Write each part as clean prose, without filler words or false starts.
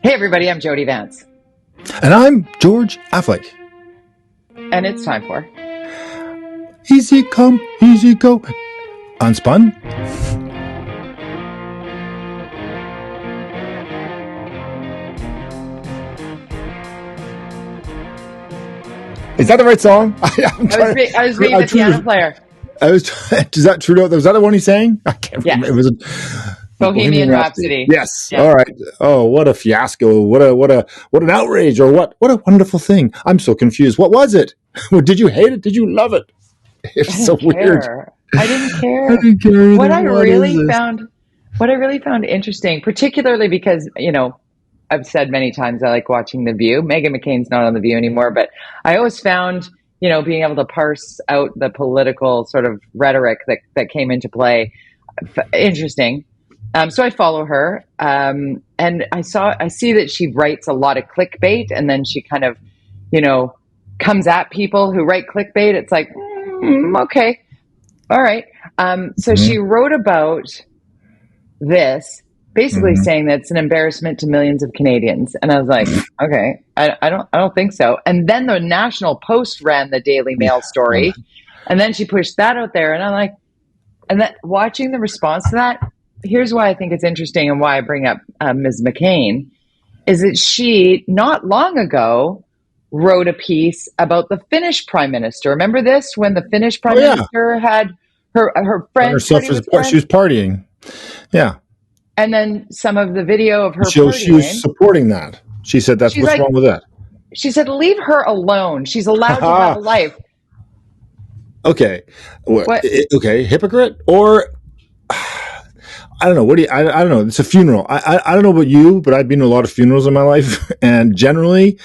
Hey everybody, I'm Jody Vance. And I'm George-Affleck. And it's time for Easy Come, Easy Go. UnSpun? Is that the right song? I was being the piano player. Is that Trudeau? Was that the one he's saying? I can't remember. It was Bohemian Rhapsody. Yes. Yeah. All right. Oh, what a fiasco! What an outrage! Or what a wonderful thing! I'm so confused. What was it? Did you hate it? Did you love it? It's so weird. I didn't care. I didn't care either. What I really found interesting, particularly because I've said many times I like watching The View. Meghan McCain's not on The View anymore, but I always found being able to parse out the political sort of rhetoric that came into play interesting. So I follow her, and I see that she writes a lot of clickbait, and then she kind of, comes at people who write clickbait. It's like, okay, all right. So she wrote about this, basically saying that it's an embarrassment to millions of Canadians, and I was like, okay, I don't think so. And then the National Post ran the Daily Mail story, and then she pushed that out there, and I'm like, and that watching the response to that. Here's why I think it's interesting and why I bring up Ms. McCain is that she not long ago wrote a piece about the Finnish prime minister. Remember this when the Finnish prime minister had her friend she was partying. Yeah. And then some of the video of her partying. She was supporting that. She said what's wrong with that. She said leave her alone. She's allowed to have a life. Okay. Okay, hypocrite or I don't know. I don't know. It's a funeral. I don't know about you, but I've been to a lot of funerals in my life. And generally,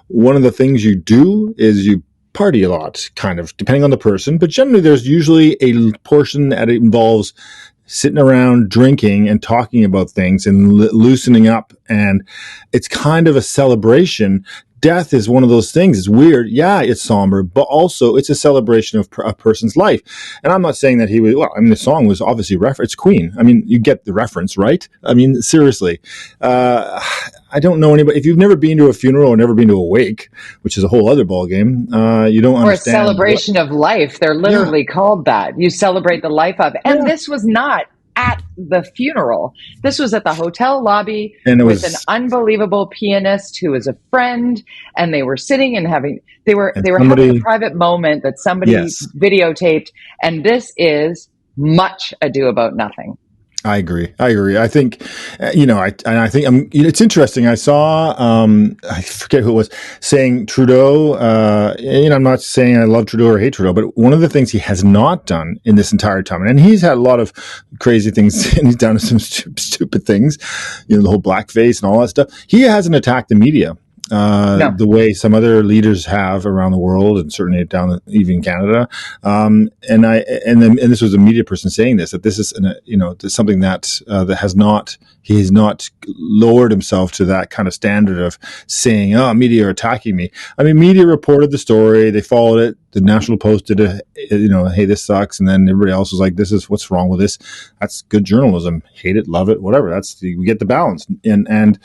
one of the things you do is you party a lot, kind of, depending on the person. But generally, there's usually a portion that involves sitting around drinking and talking about things and loosening up. And it's kind of a celebration. Death is one of those things. It's weird. Yeah, it's somber, but also it's a celebration of a person's life. And I'm not saying that he was, the song was obviously it's Queen. I mean, you get the reference, right? I mean, seriously. I don't know anybody. If you've never been to a funeral or never been to a wake, which is a whole other ballgame, you don't understand. Or a celebration of life. They're literally called that. You celebrate the life of. And this was not at the funeral. This was at the hotel lobby with an unbelievable pianist who was a friend, and they were sitting and having having a private moment that somebody videotaped, and this is much ado about nothing. I agree. I think, it's interesting. I saw, I forget who it was saying Trudeau, I'm not saying I love Trudeau or hate Trudeau, but one of the things he has not done in this entire time, and he's had a lot of crazy things and he's done some stupid things, the whole blackface and all that stuff. He hasn't attacked the media. The way some other leaders have around the world, and certainly even Canada. And this was a media person saying this, that this is something that he has not lowered himself to that kind of standard of saying, media are attacking me. I mean, media reported the story, they followed it. The National Post did hey, this sucks. And then everybody else was like, what's wrong with this? That's good journalism. Hate it, love it, whatever. We get the balance. And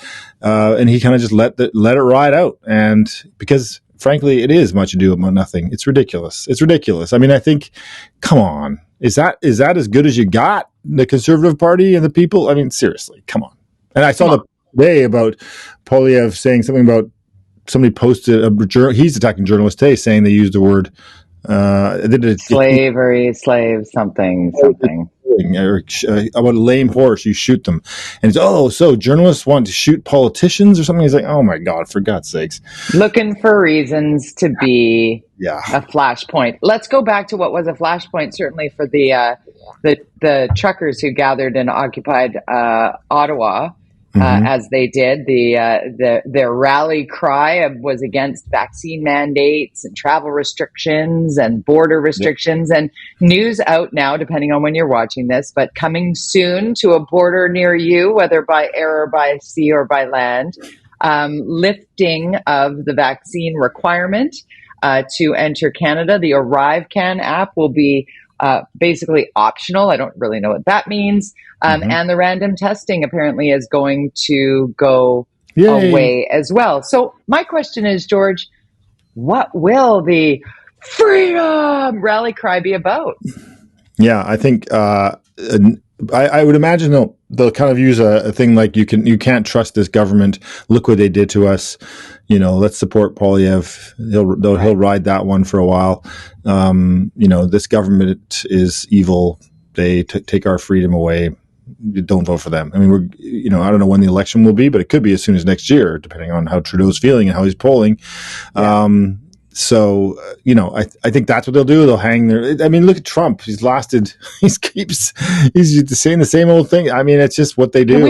he kind of just let it ride out. And because frankly, it is much ado about nothing. It's ridiculous. I mean, I think, come on. Is that as good as you got? The Conservative Party and the people? I mean, seriously, come on. And I saw the day about Poilievre saying something about somebody posted he's attacking journalists today, saying they used the word slavery, slave, something. Or about a lame horse, you shoot them. And it's, so journalists want to shoot politicians or something? He's like, oh my God, for God's sakes. Looking for reasons to be a flashpoint. Let's go back to what was a flashpoint, certainly for the truckers who gathered and occupied Ottawa. As they did. Their rally cry was against vaccine mandates and travel restrictions and border restrictions, and news out now, depending on when you're watching this, but coming soon to a border near you, whether by air or by sea or by land, lifting of the vaccine requirement to enter Canada. The ArriveCan app will be basically optional. I don't really know what that means. And the random testing apparently is going to go Yay. away as well. So my question is, George, what will the freedom rally cry be about? Yeah, I think I would imagine they'll kind of use a thing like you can't trust this government. Look what they did to us. Let's support Polyev. He'll ride that one for a while. This government is evil. They take our freedom away. Don't vote for them. I mean, I don't know when the election will be, but it could be as soon as next year, depending on how Trudeau's feeling and how he's polling. Yeah. So, I think that's what they'll do. They'll hang their, I mean, look at Trump. He's lasted, he's saying the same old thing. I mean, it's just what they do. Can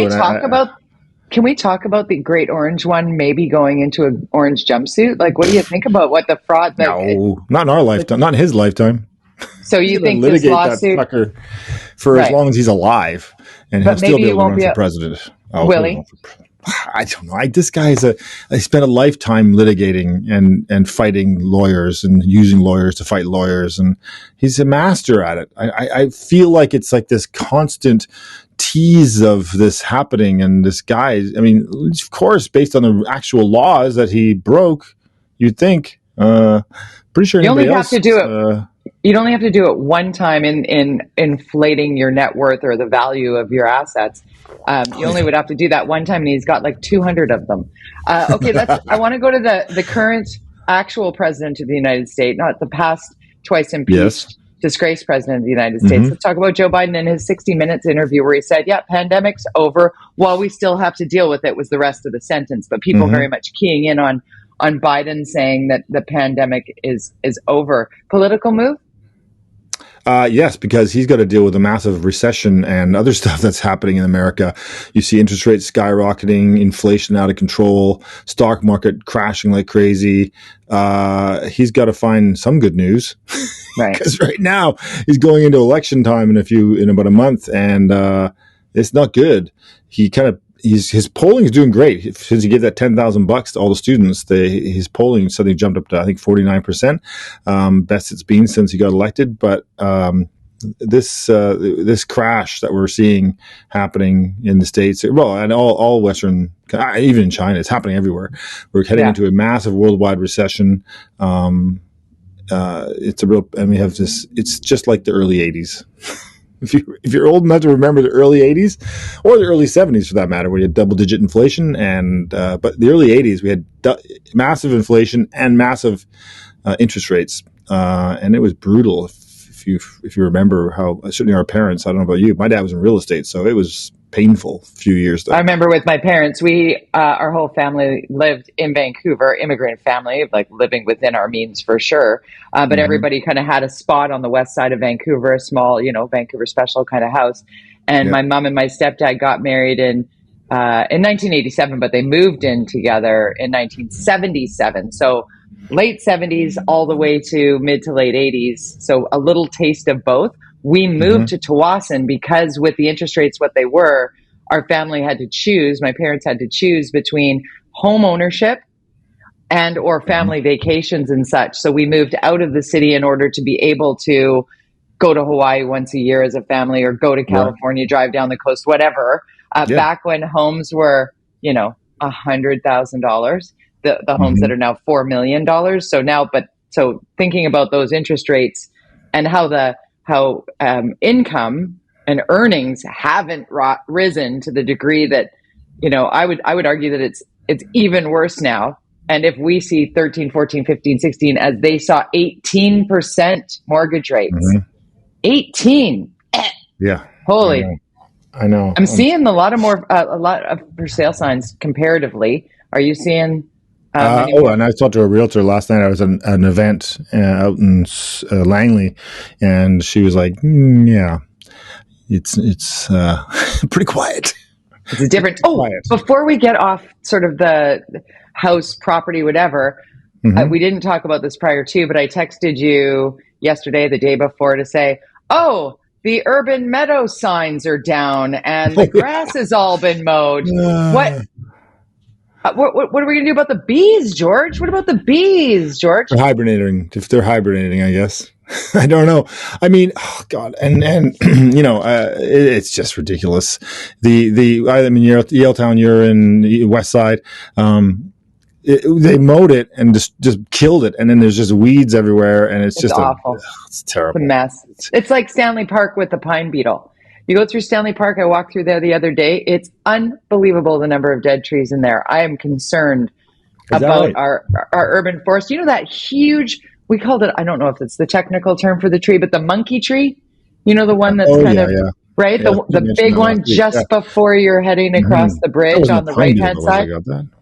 we talk about the great orange one maybe going into an orange jumpsuit? Like, what do you think about what the fraud? No, not in our lifetime, not in his lifetime. So you think this lawsuit that fucker for as long as he's alive, and he'll still be able to run for president? Will he? I don't know. This guy I spent a lifetime litigating and fighting lawyers and using lawyers to fight lawyers, and he's a master at it. I feel like it's like this constant tease of this happening, and this guy, I mean, of course, based on the actual laws that he broke, you'd think, pretty sure you only have to do it. You'd only have to do it one time in inflating your net worth or the value of your assets. You only would have to do that one time, and he's got like 200 of them. Okay, I want to go to the current actual president of the United States, not the past twice impeached, disgraced president of the United States. Mm-hmm. Let's talk about Joe Biden in his 60 Minutes interview where he said, yeah, pandemic's over. While we still have to deal with it was the rest of the sentence. But people very much keying in on Biden saying that the pandemic is over. Political move? Yes, because he's got to deal with a massive recession and other stuff that's happening in America. You see interest rates skyrocketing, inflation out of control, stock market crashing like crazy. He's got to find some good news, right? Because right now he's going into election time in about a month, and it's not good. His polling is doing great since he gave that $10,000 to all the students. His polling suddenly jumped up to I think 49%, best it's been since he got elected. But this crash that we're seeing happening in the States, well, and all Western, even in China, it's happening everywhere. We're heading into a massive worldwide recession. It's and we have this. It's just like the early '80s. If you're old enough to remember the early 80s or the early 70s for that matter, where you had double-digit inflation, but the early 80s we had massive inflation and massive interest rates, and it was brutal. If you remember how, certainly our parents, I don't know about you, my dad was in real estate, so it was painful a few years there. I remember with my parents, our whole family lived in Vancouver, immigrant family, like living within our means for sure. But everybody kind of had a spot on the west side of Vancouver, a small, Vancouver special kind of house. And my mom and my stepdad got married in 1987, but they moved in together in 1977. So late 70s all the way to mid to late 80s. So a little taste of both. We moved to Tsawwassen because with the interest rates what they were, our family had to choose, my parents had to choose between home ownership and or family vacations and such. So we moved out of the city in order to be able to go to Hawaii once a year as a family or go to California, drive down the coast, whatever. Back when homes were, $100,000, the homes that are now $4 million. So now, so thinking about those interest rates and how income and earnings haven't risen to the degree that, I would argue that it's even worse now. And if we see 13, 14, 15, 16, as they saw 18% mortgage rates, 18. Yeah. Holy. I know. I'm seeing a lot of for sale signs comparatively. Are you seeing? And I talked to a realtor last night. I was at an event out in Langley, and she was like, "Yeah, it's pretty quiet." It's different. Before we get off sort of the house, property, whatever, we didn't talk about this prior to, but I texted you yesterday, the day before, to say, the urban meadow signs are down and the grass has all been mowed. What are we going to do about the bees, George? What about the bees, George? They're hibernating. If they're hibernating, I guess. I don't know. I mean, oh God, and it's just ridiculous. I'm in Yaletown, you're in the West Side. They mowed it and just killed it, and then there's just weeds everywhere, and it's just awful. It's terrible. It's a mess. It's like Stanley Park with the pine beetle. You go through Stanley Park. I walked through there the other day. It's unbelievable the number of dead trees in there. I am concerned about our urban forest. You know that huge, we called it, I don't know if it's the technical term for the tree, but the monkey tree. You know, the one that's right? Yeah, the big one just before you're heading across the bridge on the right-hand side.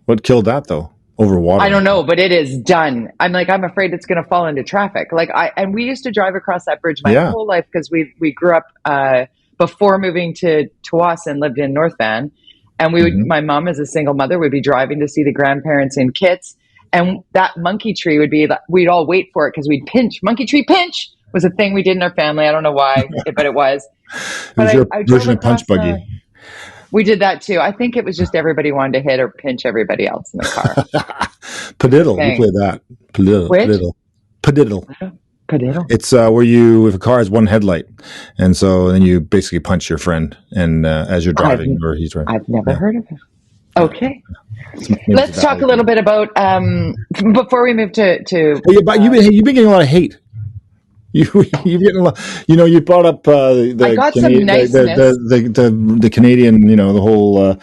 What killed that though? Over water. I don't know, but it is done. I'm afraid it's going to fall into traffic. And we used to drive across that bridge my whole life because we grew up before moving to Tsawwassen, lived in North Van. And we would, my mom as a single mother would be driving to see the grandparents in Kits. And that monkey tree would be, we'd all wait for it because we'd pinch. Monkey tree pinch was a thing we did in our family. I don't know why, but it was. It was your version of punch buggy. We did that too. I think it was just everybody wanted to hit or pinch everybody else in the car. Padiddle. We play that. Padiddle. Padiddle. It's where if a car has one headlight, and so then you basically punch your friend, and as you're driving or he's driving. I've never heard of it. Okay, let's talk a little bit about before we move to. You've been getting a lot of hate. You've getting a lot. You brought up I got some niceness. the Canadian, the whole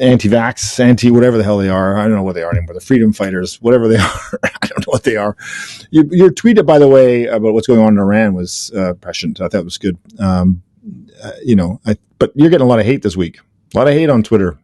anti-vax, whatever the hell they are. I don't know what they are anymore. The freedom fighters, whatever they are. I don't know what they are. Your tweet, by the way, about what's going on in Iran was prescient. I thought it was good. But you're getting a lot of hate this week. A lot of hate on Twitter.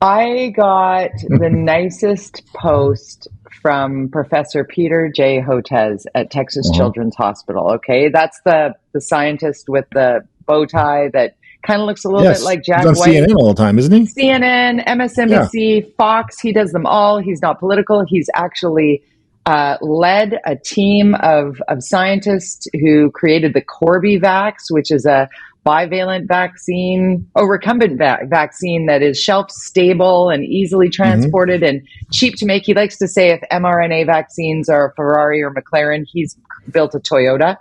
I got the nicest post from Professor Peter J. Hotez at Texas Children's Hospital. Okay, that's the scientist with the bow tie that kind of looks a little bit like Jack White. He's on CNN all the time, isn't he? CNN, MSNBC, Fox. He does them all. He's not political. He's actually led a team of scientists who created the Corbevax, which is a bivalent vaccine, recumbent vaccine that is shelf stable and easily transported and cheap to make. He likes to say if mRNA vaccines are a Ferrari or McLaren, he's built a Toyota,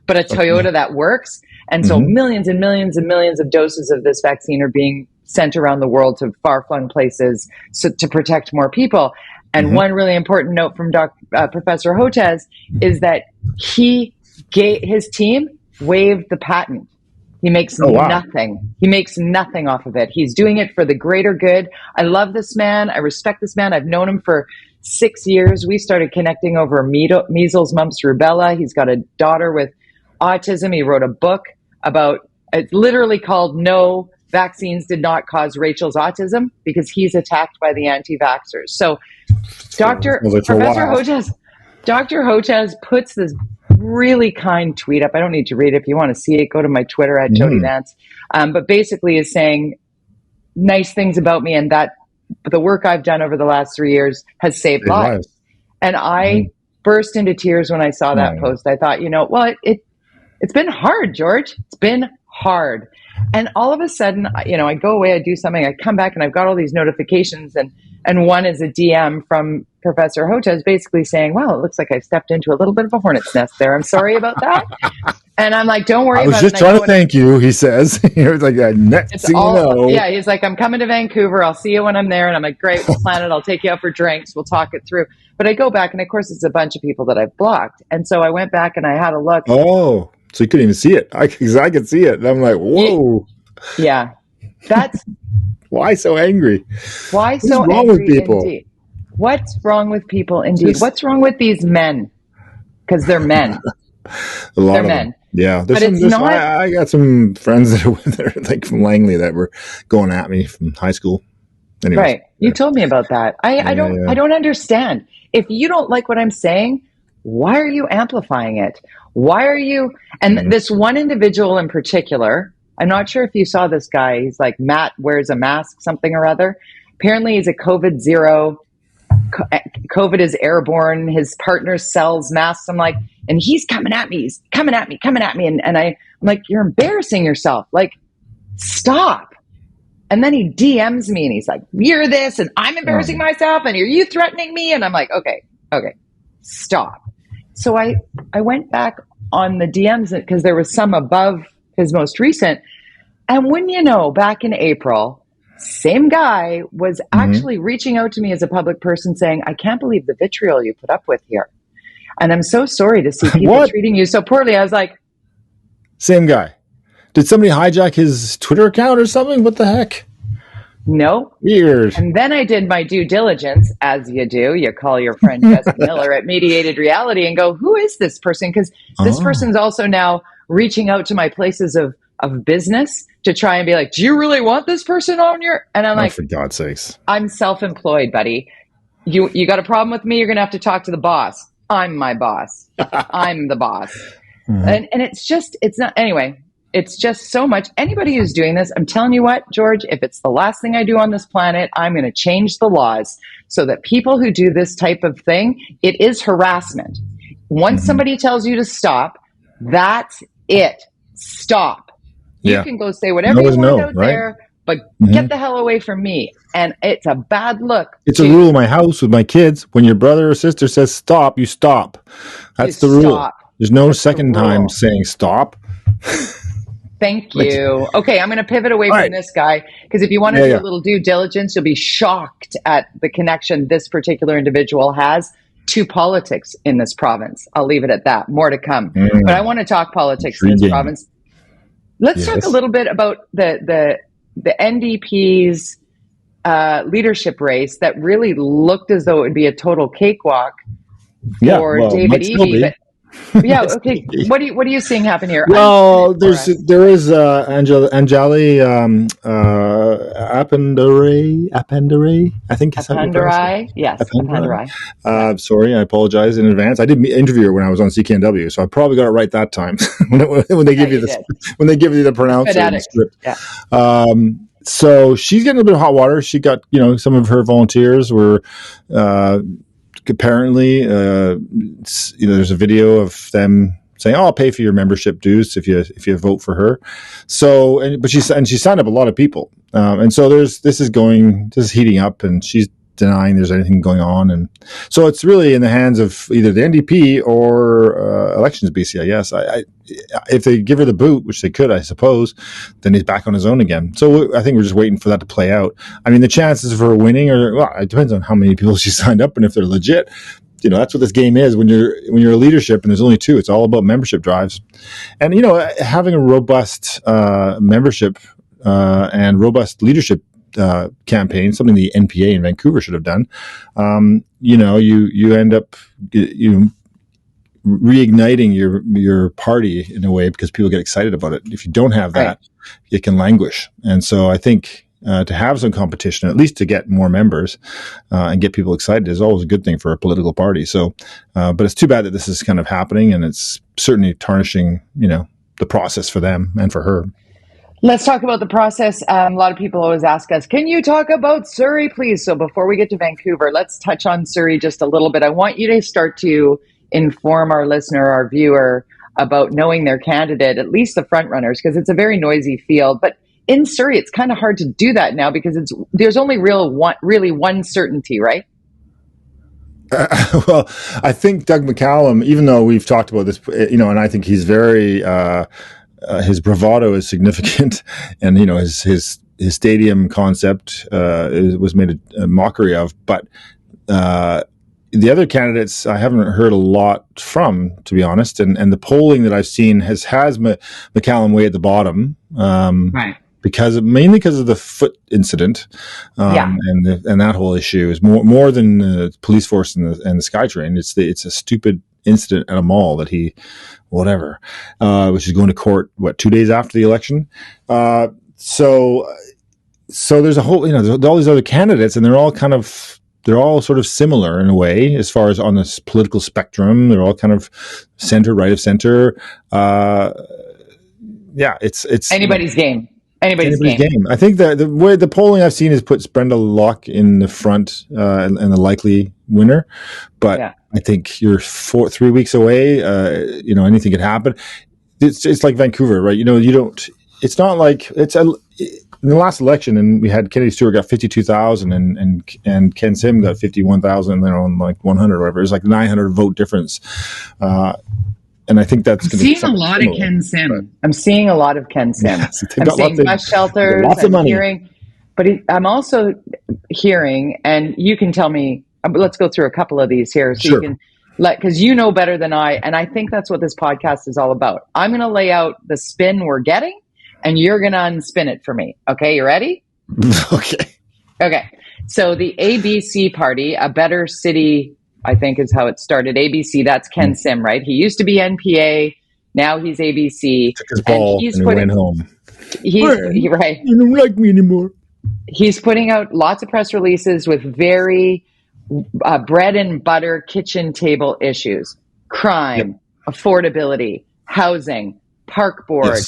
but a Toyota that works. And so millions and millions and millions of doses of this vaccine are being sent around the world to far-flung places to protect more people. And one really important note from Professor Hotez is that his team waived the patent. He makes nothing. He makes nothing off of it. He's doing it for the greater good. I love this man. I respect this man. I've known him for 6 years. We started connecting over measles, mumps, rubella. He's got a daughter with autism. He wrote a book about, it's literally called No Vaccines Did Not Cause Rachel's Autism, because he's attacked by the anti-vaxxers. So Professor Hotez puts this really kind tweet up. I don't need to read it. If you want to see it, go to my Twitter at Jody Vance. But basically is saying nice things about me and that the work I've done over the last 3 years has saved lives. And I burst into tears when I saw that post. I thought, it's been hard, George. It's been hard. And all of a sudden, I go away, I do something, I come back and I've got all these notifications and one is a DM from Professor Hotez basically saying, well, it looks like I stepped into a little bit of a hornet's nest there. I'm sorry about that. And I'm like, don't worry about it. I was just trying to thank you, he says. He was like, yeah, he's like, I'm coming to Vancouver. I'll see you when I'm there. And I'm like, great, we'll plan it. I'll take you out for drinks. We'll talk it through. But I go back and of course it's a bunch of people that I've blocked. And so I went back and I had a look. Oh, so you couldn't even see it. I could see it. And I'm like, whoa. Yeah. That's why so angry? Why so angry? What's wrong with people? Indeed? What's wrong with people? Indeed. What's wrong with these men? Because they're men. They're men. Yeah. I got some friends that are like from Langley that were going at me from high school. Anyways, right. You told me about that. I don't understand. If you don't like what I'm saying, why are you amplifying it? Why are you? And this one individual in particular, I'm not sure if you saw this guy. He's like, Matt wears a mask, something or other. Apparently he's a COVID zero. COVID is airborne. His partner sells masks. I'm like, and he's coming at me. He's coming at me. And I'm like, you're embarrassing yourself. Like, stop. And then he DMs me and he's like, you're this and I'm embarrassing myself and are you threatening me? And I'm like, okay, stop. So I went back on the DMs because there was some above his most recent. And when you know, back in April, same guy was actually reaching out to me as a public person saying, I can't believe the vitriol you put up with here. And I'm so sorry to see people treating you so poorly. I was like, same guy. Did somebody hijack his Twitter account or something? What the heck? No. Weird. And then I did my due diligence, as you do. You call your friend Jesse Miller at Mediated Reality and go, who is this person? Because this person's also now reaching out to my places of business to try and be like, do you really want this person on your... And I'm like, for God's sakes. I'm self-employed, buddy. You got a problem with me? You're going to have to talk to the boss. I'm my boss. I'm the boss. And it's not... Anyway, it's just so much. Anybody who's doing this, I'm telling you what, George, if it's the last thing I do on this planet, I'm going to change the laws so that people who do this type of thing, it is harassment. Once somebody tells you to stop, that's it. Stop. You can go say whatever you want out there, but get the hell away from me. And it's a bad look. It's a rule in my house with my kids. When your brother or sister says stop, you stop. That's the rule. There's no second time saying stop. Thank you. Okay, I'm going to pivot away from this guy because if you want to do a little due diligence, you'll be shocked at the connection this particular individual has to politics in this province. I'll leave it at that. More to come. But I want to talk politics in this province. Let's talk a little bit about the NDP's leadership race that really looked as though it would be a total cakewalk for David Eby. Yeah. Okay. What are you seeing happen here? Well, there is Anjali Appendare. I think it's Appendare. Yes, Appendare. Sorry, I apologize in advance. I did interview her when I was on CKNW, so I probably got it right that time when they give you the pronunciation script. Yeah. So she's getting a bit of hot water. She got some of her volunteers were. Apparently, there's a video of them saying, "Oh, I'll pay for your membership dues if you vote for her." So, but she signed up a lot of people, and so this is heating up, and she's denying there's anything going on, and so it's really in the hands of either the NDP or Elections BC. I guess if they give her the boot, which they could, I suppose, then he's back on his own again. So I think we're just waiting for that to play out. I mean, the chances of her winning it depends on how many people she signed up and if they're legit. That's what this game is. When you're a leadership and there's only two, it's all about membership drives, and having a robust membership and robust leadership campaign, something the NPA in Vancouver should have done. You end up reigniting your party in a way because people get excited about it. If you don't have that, it can languish. And so I think to have some competition, at least to get more members and get people excited, is always a good thing for a political party. So, but it's too bad that this is kind of happening, and it's certainly tarnishing, the process for them and for her. Let's talk about the process. A lot of people always ask us, can you talk about Surrey, please? So before we get to Vancouver, let's touch on Surrey just a little bit. I want you to start to inform our listener, our viewer, about knowing their candidate, at least the front runners, because it's a very noisy field. But in Surrey, it's kind of hard to do that now because there's only really one certainty, right? Well, I think Doug McCallum, even though we've talked about this, and I think he's very... his bravado is significant, and his stadium concept was made a mockery of. But the other candidates, I haven't heard a lot from, to be honest. And the polling that I've seen has McCallum way at the bottom, right? Mainly because of the foot incident, and that whole issue is more than the police force and the SkyTrain. It's a stupid incident at a mall that he. Whatever, which is going to court, 2 days after the election. So there's a whole, there's all these other candidates, and they're all sort of similar in a way, as far as on this political spectrum. They're all kind of center, right of center. It's anybody's game. Anybody's game. I think the way the polling I've seen has puts Brenda Locke in the front and the likely winner, but I think you're 3 weeks away. Anything could happen. It's like Vancouver, right? It's not like in the last election, and we had Kennedy-Stewart got 52,000 and Ken Sim got 51,000, on like 100 or whatever. It's like 900 vote difference. and I think that's I'm going to be seeing a something lot of similar. Ken Sim. I'm seeing a lot of Ken Sim. Yes, they've I'm got seeing bus shelters. lots of I'm money. hearing, but I'm also hearing, and you can tell me. Let's go through a couple of these here, so Sure. you can because you know better than I, and I think that's what this podcast is all about. I'm going to lay out the spin we're getting, and you're going to unspin it for me. Okay, you ready? Okay. Okay. So the ABC party, A Better City, I think is how it started. ABC, that's Ken Sim, right? He used to be NPA. Now he's ABC. Took his ball and he went home. Right. You don't like me anymore. He's putting out lots of press releases with very bread and butter kitchen table issues: crime, affordability, housing, park board,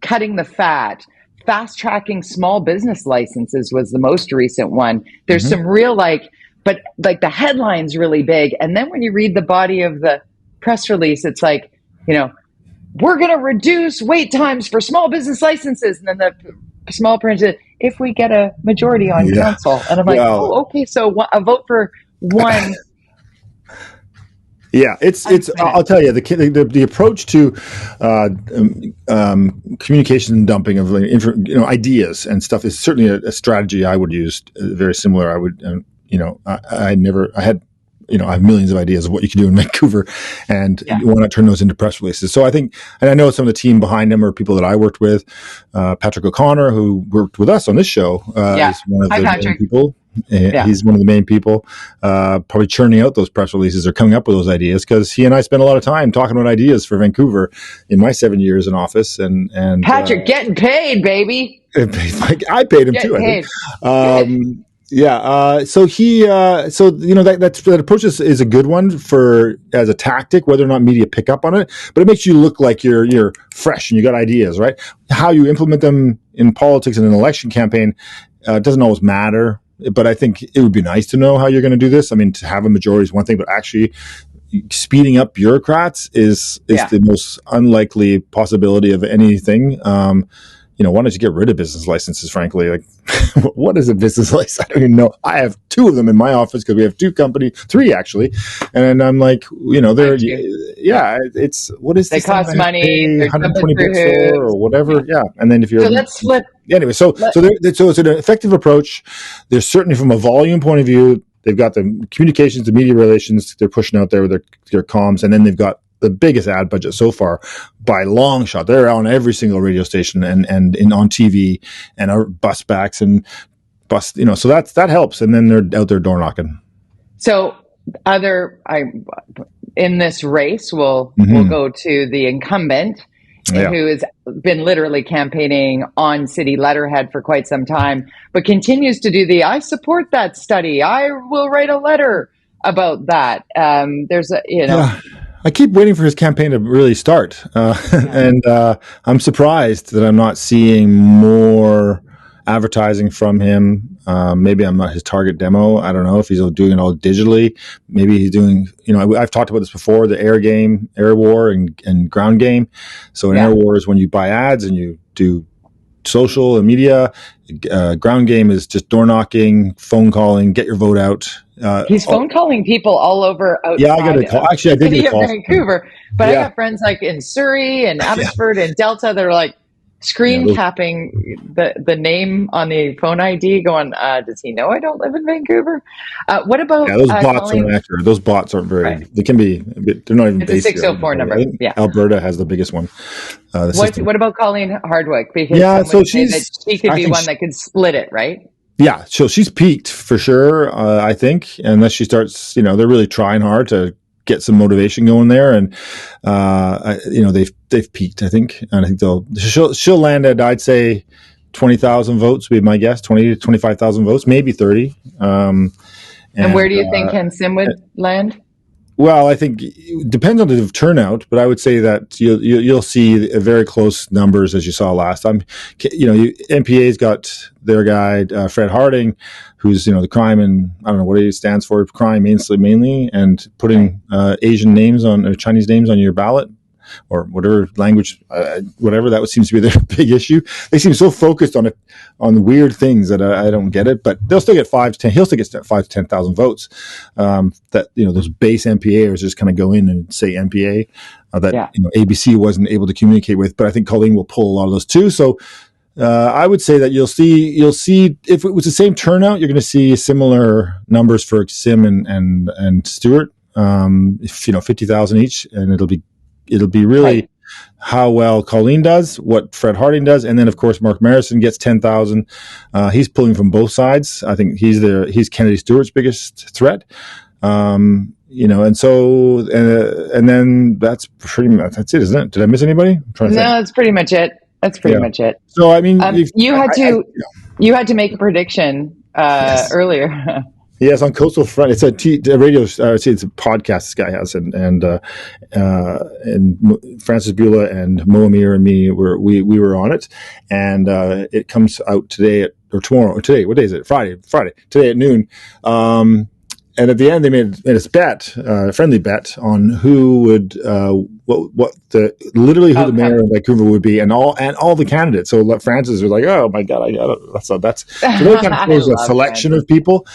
cutting the fat, fast tracking small business licenses was the most recent one. There's some real but the headline's really big. And then when you read the body of the press release, it's like, we're going to reduce wait times for small business licenses. And then the small print is, if we get a majority on council. And I'm like, okay, so a vote for one. Yeah, it's. I'll tell you, the approach to communication dumping of ideas and stuff is certainly a strategy I would use. Very similar. I would, I have millions of ideas of what you can do in Vancouver, and why not turn those into press releases? So I think, and I know some of the team behind them are people that I worked with. Patrick O'Connor, who worked with us on this show, is one of the main people. He's one of the main people, probably churning out those press releases or coming up with those ideas, because he and I spent a lot of time talking about ideas for Vancouver in my 7 years in office. And Patrick getting paid, baby. I paid him too. I think. That approach is a good one as a tactic, whether or not media pick up on it, but it makes you look like you're fresh and you got ideas, right? How you implement them in politics in an election campaign doesn't always matter, but I think it would be nice to know how you're going to do this. I mean, to have a majority is one thing, but actually speeding up bureaucrats is the most unlikely possibility of anything. Why don't you get rid of business licenses, frankly? Like, what is a business license? I don't even know. I have 2 of them in my office because we have 3 actually. And I'm like, it's, what is they this? They cost money. 120 bucks or whatever. Yeah. And then if you're. So let's flip. Anyway, so it's an effective approach. There's certainly, from a volume point of view, they've got the communications, the media relations, they're pushing out there with their comms, and then they've got the biggest ad budget so far by long shot. They're on every single radio station and on TV and our bus backs and bus, so that helps. And then they're out there door knocking. So in this race, we'll go to the incumbent who has been literally campaigning on city letterhead for quite some time, but continues to do I support that study. I will write a letter about that. There's I keep waiting for his campaign to really start. And I'm surprised that I'm not seeing more advertising from him. Maybe I'm not his target demo. I don't know if he's doing it all digitally. Maybe he's doing, I've talked about this before, the air war and ground game. So an air war is when you buy ads and you do social and media. Ground game is just door knocking, phone calling, get your vote out. He's phone calling people all over outside. Yeah, I got a call. Actually, I did get a call. Vancouver, but I got friends like in Surrey and Abbotsford and Delta that are like screen capping the name on the phone ID, going, "Does he know I don't live in Vancouver?" What about those bots aren't accurate. Those bots aren't very. Right. They can be. They're not even. It's a 604 number. Yeah, Alberta has the biggest one. What about Colleen Hardwick? Because so she could be one that could split it, right? Yeah, so she's peaked for sure. I think, unless she starts, they're really trying hard to get some motivation going there, and they've peaked, I think, and I think she'll land at, I'd say, 20,000 votes would be my guess, 20 to 25,000 votes, maybe 30. And where do you think Ken Sim would land? Well, I think it depends on the turnout, but I would say that you'll see very close numbers as you saw last time. NPA's got their guy, Fred Harding, who's, the crime and I don't know what he stands for, crime mainly, and putting Asian names or Chinese names on your ballot. or whatever language, whatever, that seems to be their big issue. They seem so focused on it, on weird things that I don't get it, but they'll still get 5 to 10, he'll still get 5 to 10,000 votes. That, those base MPAers just kind of go in and say MPA, ABC wasn't able to communicate with, but I think Colleen will pull a lot of those too. So, I would say that you'll see if it was the same turnout, you're going to see similar numbers for Sim and Stewart. 50,000 each, and it'll be really how well Colleen does, what Fred Harding does, and then of course Mark Marison gets 10,000. He's pulling from both sides. I think he's Kennedy-Stewart's biggest threat. And then that's it, isn't it? Did I miss anybody? No, that's pretty much it. That's pretty much it. So I mean, you had to make a prediction earlier. Yes, on Coastal Front. It's a radio. It's a podcast this guy has, and Francis Beulah and Mo Amir and me we were on it, and it comes out today or tomorrow or today. What day is it? Friday. Today at noon. And at the end, they made a bet, a friendly bet on who would, who the mayor of Vancouver would be, and all the candidates. So Francis was like, "Oh my God, I got it." So really kind of shows a selection of people.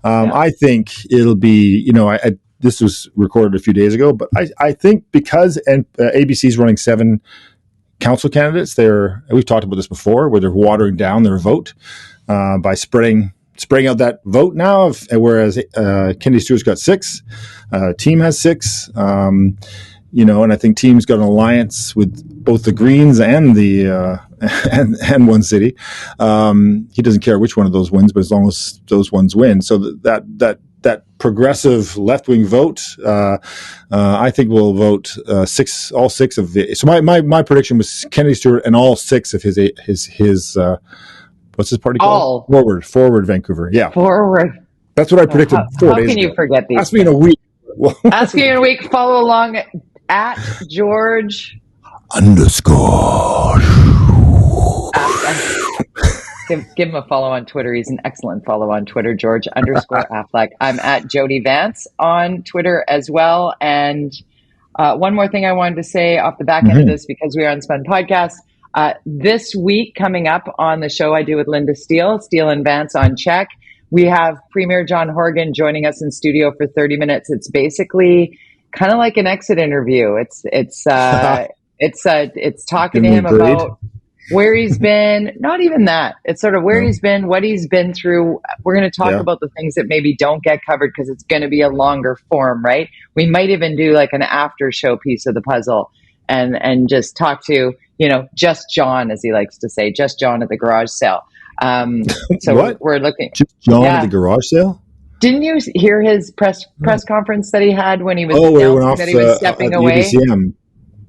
I think it'll be, this was recorded a few days ago, but I think because ABC is running 7 council candidates, we've talked about this before, where they're watering down their vote by spreading out that vote now, whereas Kennedy-Stewart's got 6, Team has 6, and I think Team's got an alliance with both the Greens and the and One City. He doesn't care which one of those wins, but as long as those ones win, so that progressive left-wing vote, I think will vote all 6 of the. So my prediction was Kennedy-Stewart and all 6 of his. What's his party called? Forward Vancouver. Yeah. Forward. That's what I predicted 4 days ago. How can you forget these? Ask me in a week. Ask me in a week. Follow along at George _ Give him a follow on Twitter. He's an excellent follow on Twitter, George_Affleck. I'm at Jody Vance on Twitter as well. And one more thing I wanted to say off the back end of this, because we are UnSpun Podcast. This week, coming up on the show I do with Linda Steele and Vance on Check, we have Premier John Horgan joining us in studio for 30 minutes. It's basically kind of like an exit interview. It's talking to him about where he's been. Not even that. It's sort of where he's been, what he's been through. We're going to talk about the things that maybe don't get covered because it's going to be a longer form, right? We might even do like an after show piece of the puzzle and just talk to, just John, as he likes to say, just John at the garage sale. So we're looking. Just John at the garage sale? Didn't you hear his press conference that he had when he was announcing that he was stepping away? UBCM.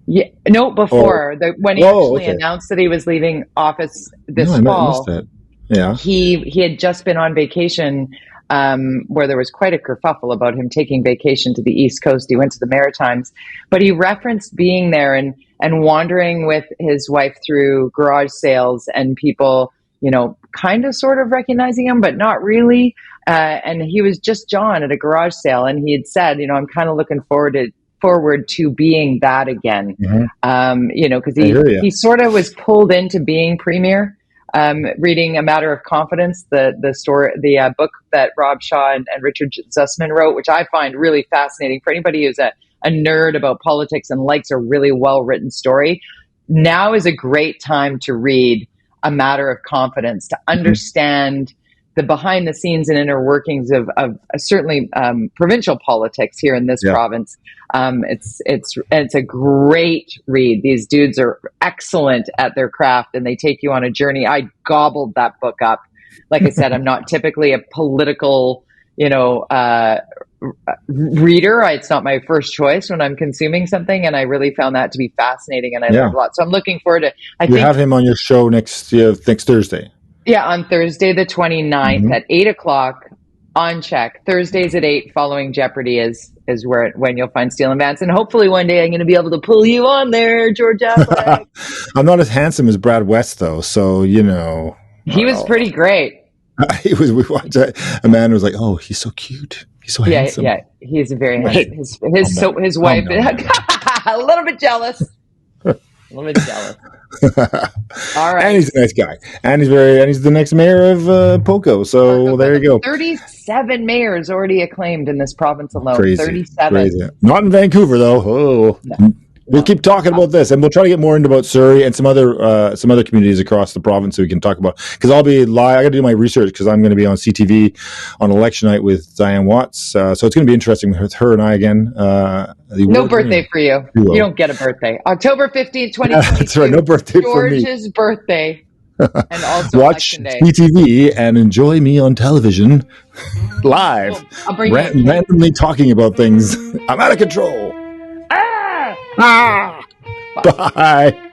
Yeah, no, before when he announced that he was leaving office this fall. I missed that. Yeah, he had just been on vacation, where there was quite a kerfuffle about him taking vacation to the East Coast. He went to the Maritimes, but he referenced being there and wandering with his wife through garage sales and people, kind of sort of recognizing him, but not really. And he was just John at a garage sale, and he had said, I'm kind of looking forward to being that again. Because he sort of was pulled into being premier. Reading A Matter of Confidence, the book that Rob Shaw and Richard Zussman wrote, which I find really fascinating for anybody who's a nerd about politics and likes a really well-written story. Now is a great time to read A Matter of Confidence, to understand the behind the scenes and inner workings of certainly provincial politics here in this province. It's a great read. These dudes are excellent at their craft and they take you on a journey. I gobbled that book up. Like I said, I'm not typically a political, reader. It's not my first choice when I'm consuming something, and I really found that to be fascinating, and I learned a lot. So I'm looking forward to. I think have him on your show next Thursday. Yeah, on Thursday the 29th at 8:00 on Check. Thursdays at 8 following Jeopardy is when you'll find Steele and Vance, and hopefully one day I'm going to be able to pull you on there, george-affleck. I'm not as handsome as Brad West though, so he was pretty great. We watched a man who was like, "Oh, he's so cute. He's so handsome." Yeah, he's very handsome. His wife, A little bit jealous. A little bit jealous. All right. And he's a nice guy. And he's the next mayor of Poco. So there you go. 37 mayors already acclaimed in this province alone. Crazy. 37. Crazy. Not in Vancouver, though. Oh. No. We'll keep talking about this, and we'll try to get more into about Surrey and some other communities across the province that we can talk about. Because I'll be live. I got to do my research because I'm going to be on CTV on election night with Diane Watts. So it's going to be interesting with her and I again. No birthday for you. You don't get a birthday. October 15th, 2022. That's right. No birthday for me. George's birthday. And also watch CTV and enjoy me on television live. I'll bring randomly talking about things. I'm out of control. Ah! Bye.